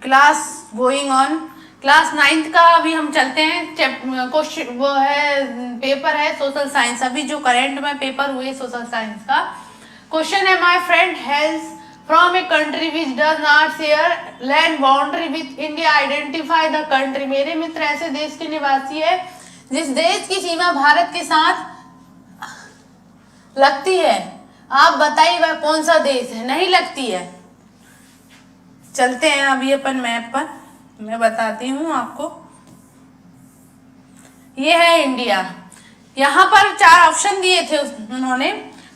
Class going on. Class 9th का अभी हम चलते हैं। क्वेश्चन वो है, पेपर है सोशल साइंस। अभी जो करंट में पेपर हुए सोशल साइंस का क्वेश्चन है, my friend हेल्स from a country which does not share land boundary with India, identify the country. मेरे मित्र ऐसे देश के निवासी है जिस देश की सीमा भारत के साथ लगती है। आप बताइए वह कौन सा देश है? नहीं लगती है। चलते हैं अभी अपन मैप पर, मैं बताती हूँ आपको। ये है इंडिया। यहाँ पर 4 ऑप्शन दिए थे उन्होंने,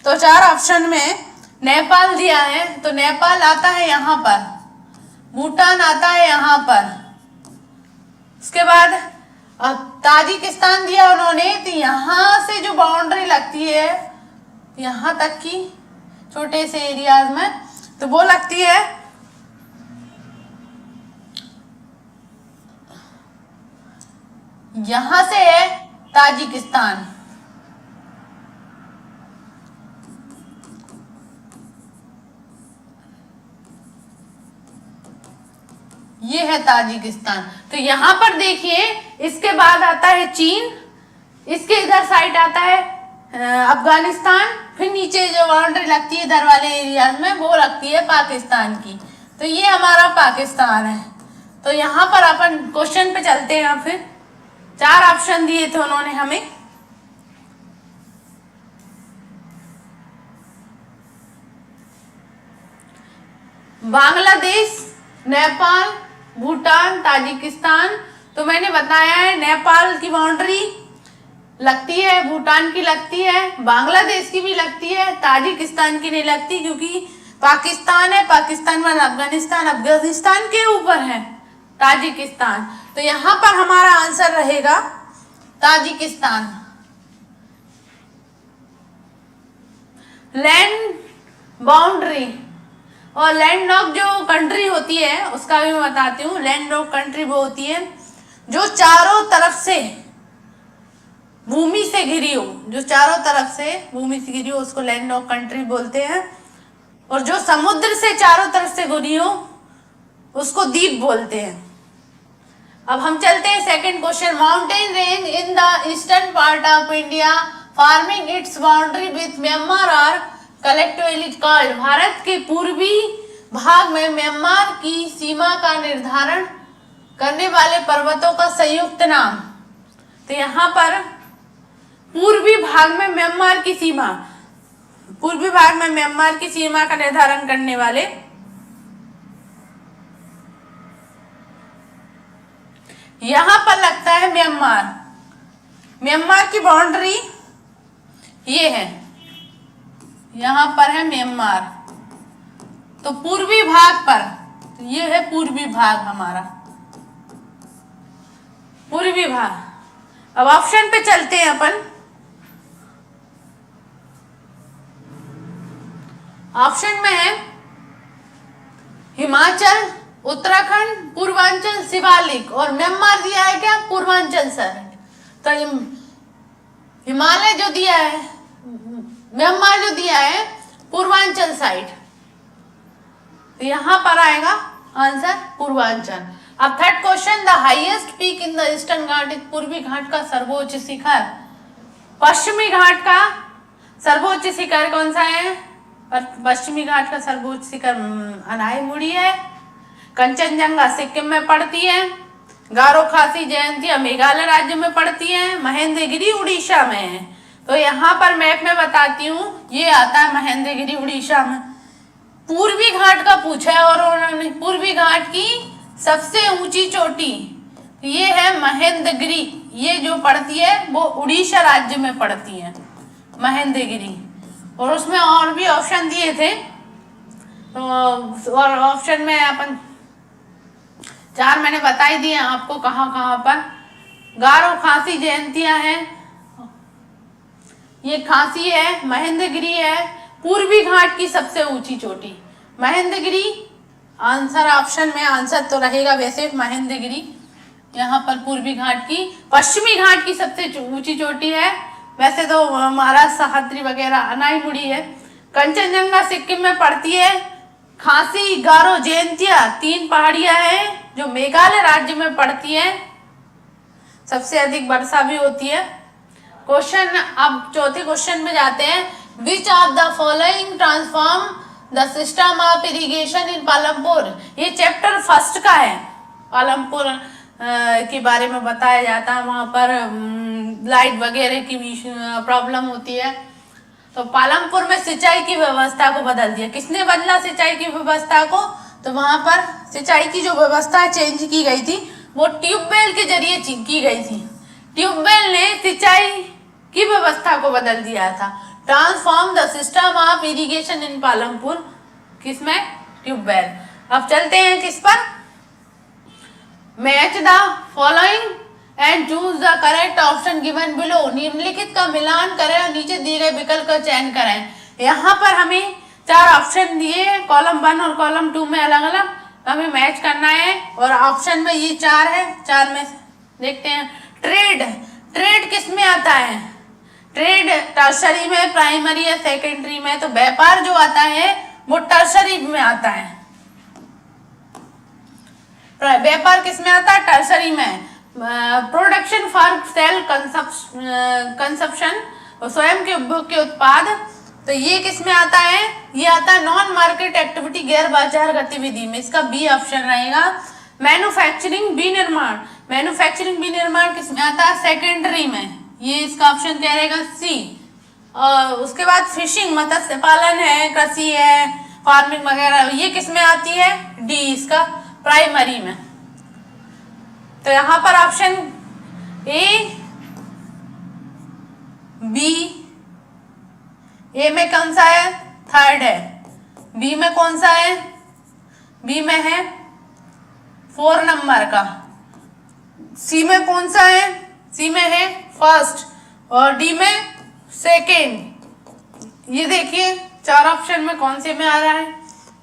तो 4 ऑप्शन में नेपाल दिया है, तो नेपाल आता है यहाँ पर, भूटान आता है यहाँ पर, उसके बाद ताजिकिस्तान दिया उन्होंने, तो यहाँ से जो बाउंड्री लगती है यहाँ तक की छोटे से एरियाज में, तो वो लगती है यहां से है ताजिकिस्तान। ये है ताजिकिस्तान। तो यहां पर देखिए, इसके बाद आता है चीन, इसके इधर साइड आता है अफगानिस्तान, फिर नीचे जो बाउंड्री लगती है इधर वाले एरियाज में वो लगती है पाकिस्तान की। तो ये हमारा पाकिस्तान है। तो यहाँ पर अपन क्वेश्चन पे चलते हैं। फिर 4 ऑप्शन दिए थे उन्होंने हमें। बांग्लादेश, नेपाल, भूटान, ताजिकिस्तान। तो मैंने बताया है नेपाल की बाउंड्री लगती है, भूटान की लगती है, बांग्लादेश की भी लगती है, ताजिकिस्तान की नहीं लगती क्योंकि पाकिस्तान है, पाकिस्तान में अफगानिस्तान, अफगानिस्तान के ऊपर है ताजिकिस्तान। तो यहां पर हमारा आंसर रहेगा ताजिकिस्तान। लैंड बाउंड्री और लैंड लॉक जो कंट्री होती है उसका भी मैं बताती हूँ। लैंड लॉक कंट्री वो होती है जो चारों तरफ से भूमि से घिरी हो, जो चारों तरफ से भूमि से घिरी हो उसको लैंड लॉक कंट्री बोलते हैं, और जो समुद्र से चारों तरफ से घिरी हो उसको द्वीप बोलते हैं। अब हम चलते हैं second question. Mountain range in the eastern part of India forming its boundary with Myanmar are collectively called. Bharat के पूर्वी भाग में म्यांमार की सीमा का निर्धारण करने वाले पर्वतों का संयुक्त नाम। तो यहाँ पर पूर्वी भाग में म्यांमार की सीमा, पूर्वी भाग में म्यांमार की सीमा का निर्धारण करने वाले, यहां पर लगता है म्यांमार। म्यांमार की बाउंड्री ये है, यहां पर है म्यांमार। तो पूर्वी भाग पर, तो ये है पूर्वी भाग हमारा, पूर्वी भाग। अब ऑप्शन पे चलते हैं अपन। ऑप्शन में है हिमाचल, उत्तराखंड, पूर्वांचल, शिवालिक, और म्यांमार दिया है क्या? पूर्वांचल सर। तो हिमालय जो दिया है, म्यांमार जो दिया है पूर्वांचल साइड, तो यहां पर आएगा आंसर पूर्वांचल। अब third question, the highest peak in the eastern Ghat, पूर्वी घाट का सर्वोच्च शिखर। पश्चिमी घाट का सर्वोच्च शिखर कौन सा है? पश्चिमी घाट का सर्वोच्च शिखर अनाईमुड़ी है। कंचनजंगा सिक्किम में पड़ती है। गारो खासी जयंतिया मेघालय राज्य में पड़ती है। महेंद्रगिरी उड़ीसा में है। तो यहाँ पर मैप में बताती हूँ, ये आता है महेंद्रगिरी उड़ीसा में। पूर्वी घाट का पूछा है और उन्होंने पूर्वी घाट की सबसे ऊंची चोटी ये है महेंद्रगिरी, ये जो पड़ती है वो उड़ीसा राज्य में पड़ती है महेंद्रगिरी। और उसमें और भी ऑप्शन दिए थे, तो और ऑप्शन में अपन 4 मैंने बता ही दिए आपको कहाँ कहाँ पर। गारो खासी जयंतिया है, ये खासी है, महेंद्रगिरी है, पूर्वी घाट की सबसे ऊंची चोटी महेंद्रगिरी। आंसर ऑप्शन में आंसर तो रहेगा वैसे महेंद्रगिरी। यहाँ पर पूर्वी घाट की, पश्चिमी घाट की सबसे ऊंची चोटी है वैसे तो महाराज सह्याद्री वगैरह अनाईमुड़ी है। कंचनजंगा सिक्किम में पड़ती है। खासी, गारो, जयंतिया 3 पहाड़ियां हैं जो मेघालय राज्य में पड़ती है, सबसे अधिक वर्षा भी होती है। क्वेश्चन, अब चौथे क्वेश्चन में जाते हैं। Which of the following transform the system of irrigation इन पालमपुर। ये चैप्टर फर्स्ट का है। पालमपुर के बारे में बताया जाता है, वहां पर लाइट वगैरह की प्रॉब्लम होती है। तो पालमपुर में सिंचाई की व्यवस्था को बदल दिया। किसने बदला सिंचाई की व्यवस्था को? तो वहां पर सिंचाई की जो व्यवस्था चेंज की गई थी वो ट्यूबवेल के जरिए की गई थी। ट्यूबवेल ने सिंचाई की व्यवस्था को बदल दिया था। Transform the system of irrigation इन पालमपुर, किसमें? ट्यूबवेल। अब चलते हैं किस पर? Match the following and choose the correct option given below. निम्नलिखित का मिलान करें और नीचे दिए गए विकल्प का चयन करें। यहाँ पर हमें 4 ऑप्शन दिए, कॉलम 1 और कॉलम 2 में अलग अलग, हमें मैच करना है। और ऑप्शन में ये 4 है, 4 में देखते हैं। ट्रेड, ट्रेड किस में आता है? ट्रेड टर्सरी में, प्राइमरी या सेकेंडरी में? तो व्यापार जो आता है वो टर्सरी में आता है। व्यापार किस में आता है? टर्सरी में। प्रोडक्शन फॉर सेल कंसप्शन, स्वयं के उपभोग के उत्पाद, तो ये किस में आता है? ये आता है नॉन मार्केट एक्टिविटी, गैर बाजार गतिविधि में। इसका बी ऑप्शन रहेगा। मैन्युफैक्चरिंग, विनिर्माण, मैन्युफैक्चरिंग विनिर्माण किस में आता है? सेकेंडरी में। ये इसका ऑप्शन क्या रहेगा? सी। उसके बाद फिशिंग, मत्स्य पालन है, कृषि है, फार्मिंग वगैरह, ये किस में आती है? डी, इसका प्राइमरी में। तो यहां पर ऑप्शन ए, बी, ए में कौन सा है? थर्ड है। बी में कौन सा है? बी में है 4 नंबर का। सी में कौन सा है? सी में है फर्स्ट और डी में सेकेंड। ये देखिए 4 ऑप्शन में कौन से में आ रहा है?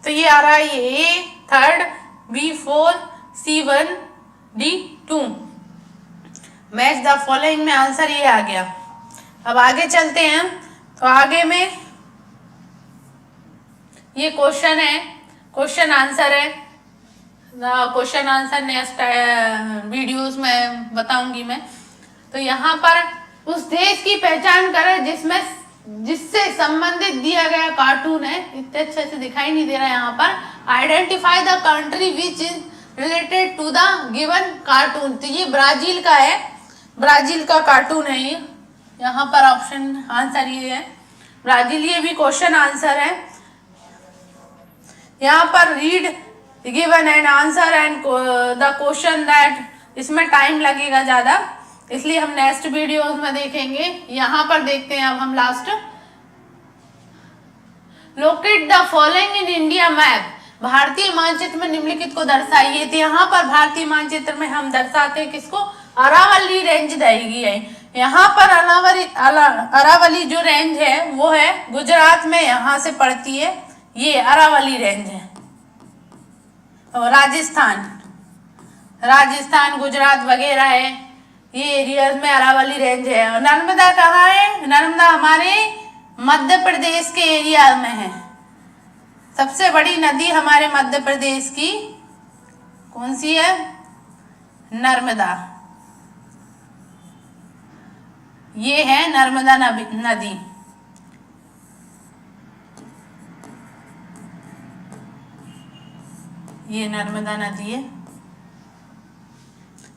तो ये आ रहा है ये A third, B 4, C 1, D 2। Match the following में आंसर ये आ गया। अब आगे चलते हैं। तो आगे में ये क्वेश्चन है, क्वेश्चन आंसर है। क्वेश्चन आंसर नेक्स्ट वीडियोस में बताऊंगी मैं। तो यहाँ पर उस देश की पहचान करें जिसमें, जिससे संबंधित दिया गया कार्टून है। इतने अच्छे से दिखाई नहीं दे रहा है यहाँ पर। Identify the country which is related to the given cartoon. तो ये ब्राजील का है, ब्राजील का कार्टून है ये। यहाँ पर ऑप्शन आंसर ये है ब्राजील। ये भी क्वेश्चन आंसर है। यहाँ पर read given and answer and the question that, इसमें टाइम लगेगा ज्यादा, इसलिए हम नेक्स्ट वीडियोस में देखेंगे। यहाँ पर देखते हैं अब हम last. Locate the following in India map. भारतीय मानचित्र में निम्नलिखित को दर्शाइए। तो यहाँ पर भारतीय मानचित्र में हम दर्शाते हैं किसको? अरावली रेंज देगी है। यहाँ पर अरावली जो रेंज है वो है गुजरात में, यहाँ से पड़ती है। ये अरावली रेंज है। और राजस्थान गुजरात वगैरह है, ये एरियाज में अरावली रेंज है। और नर्मदा कहाँ है? नर्मदा हमारे मध्य प्रदेश के एरिया में है। सबसे बड़ी नदी हमारे मध्य प्रदेश की कौन सी है? नर्मदा। ये है नर्मदा नदी। ये नर्मदा नदी है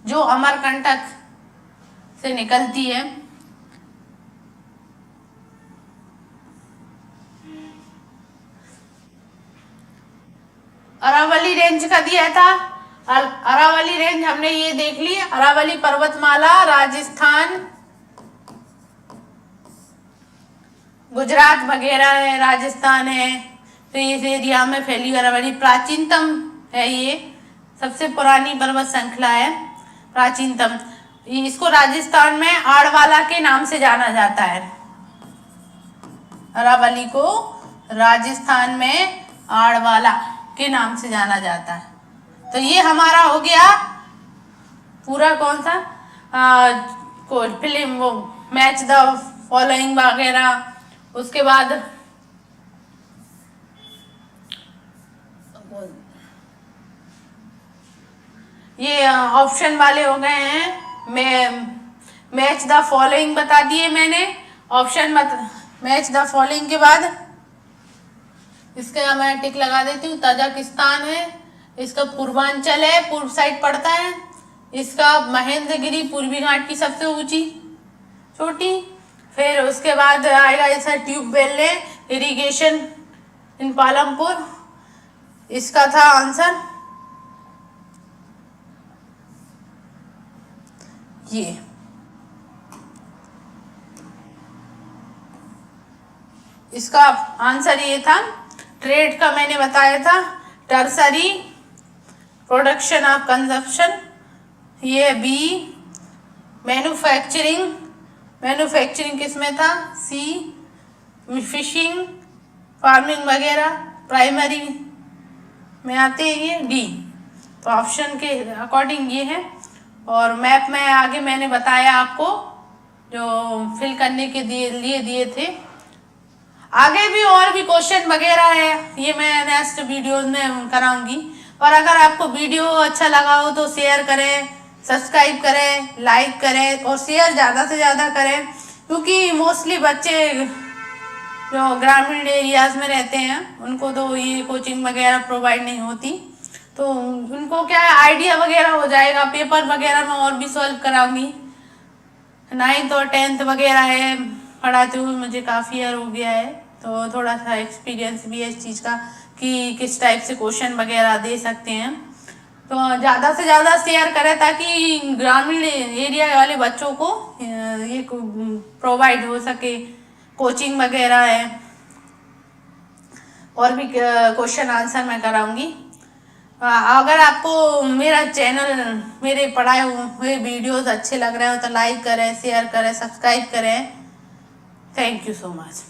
जो अमरकंटक से निकलती है। अरावली रेंज का दिया था। अरावली रेंज हमने ये देख ली। अरावली पर्वतमाला राजस्थान, गुजरात वगैरह है, राजस्थान है, तो इस एरिया में फैली अरावली प्राचीनतम है। ये सबसे पुरानी पर्वत श्रृंखला है, प्राचीनतम। इसको राजस्थान में आड़वाला के नाम से जाना जाता है। अरावली को राजस्थान में आड़वाला के नाम से जाना जाता है। तो ये हमारा हो गया पूरा कौन सा फिल्म, वो मैच द फॉलोइंग वगैरह। उसके बाद ये ऑप्शन वाले हो गए हैं। मैच द फॉलोइंग बता दिए मैंने। ऑप्शन मैच द फॉलोइंग के बाद इसका मैं टिक लगा देती हूँ। ताजिकिस्तान है, इसका पूर्वांचल है, पूर्व साइड पड़ता है। इसका महेंद्रगिरी पूर्वी घाट की सबसे ऊंची चोटी। फिर उसके बाद आएगा ऐसा ट्यूबवेल है, इरिगेशन इन पालमपुर। इसका था आंसर ये। इसका आंसर ये था। ट्रेड का मैंने बताया था, टर्सरी प्रोडक्शन ऑफ कंजप्शन, ये बी। मैन्युफैक्चरिंग, मैन्युफैक्चरिंग किसमें था, सी। फिशिंग, फार्मिंग वगैरह प्राइमरी में आते हैं ये, डी। तो ऑप्शन के अकॉर्डिंग ये है। और मैप में आगे मैंने बताया आपको जो फिल करने के लिए दिए थे। आगे भी और भी क्वेश्चन वगैरह है, ये मैं नेक्स्ट वीडियो में कराऊंगी। और अगर आपको वीडियो अच्छा लगा हो तो शेयर करें, सब्सक्राइब करें, लाइक करें और शेयर ज़्यादा से ज़्यादा करें, क्योंकि मोस्टली बच्चे जो ग्रामीण एरियाज में रहते हैं उनको तो ये कोचिंग वगैरह प्रोवाइड नहीं होती। तो उनको क्या है, आइडिया वगैरह हो जाएगा। पेपर वगैरह में और भी सॉल्व कराऊंगी। 9th और 10th वगैरह है, पढ़ाते हुए मुझे काफ़ी ईयर हो गया है, तो थोड़ा सा एक्सपीरियंस भी है इस चीज़ का कि किस टाइप से क्वेश्चन वगैरह दे सकते हैं। तो ज़्यादा से ज़्यादा शेयर करें ताकि ग्रामीण एरिया वाले बच्चों को ये प्रोवाइड हो सके। कोचिंग वगैरह है, और भी क्वेश्चन आंसर मैं कराऊंगी। अगर आपको मेरा चैनल, मेरे पढ़ाए हुए वीडियोस अच्छे लग रहे हो तो लाइक करें, शेयर करें, सब्सक्राइब करें। Thank you so much.